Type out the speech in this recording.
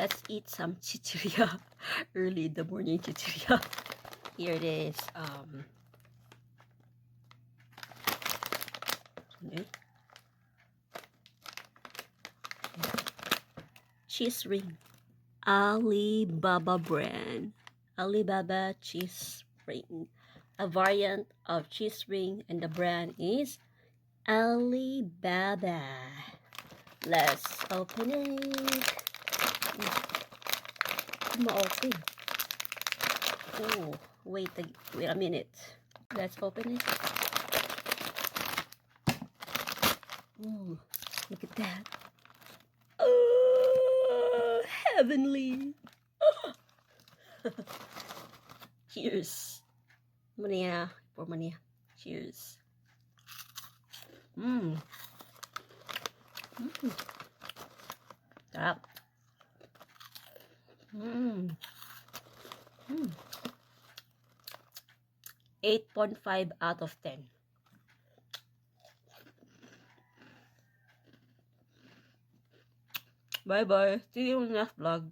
let's eat some chichirya. Early in the morning chichirya. Here it is. Cheese ring. Alibaba brand. Alibaba cheese ring. A variant of cheese ring, and the brand is Alibaba. Let's open it. Ma-open. Oh, wait a minute. Let's open it. Look at that. Oh, heavenly. Cheers. Mania. For mania. Cheers. Sarap. 8.5 out of 10. Bye-bye. See you in the next vlog.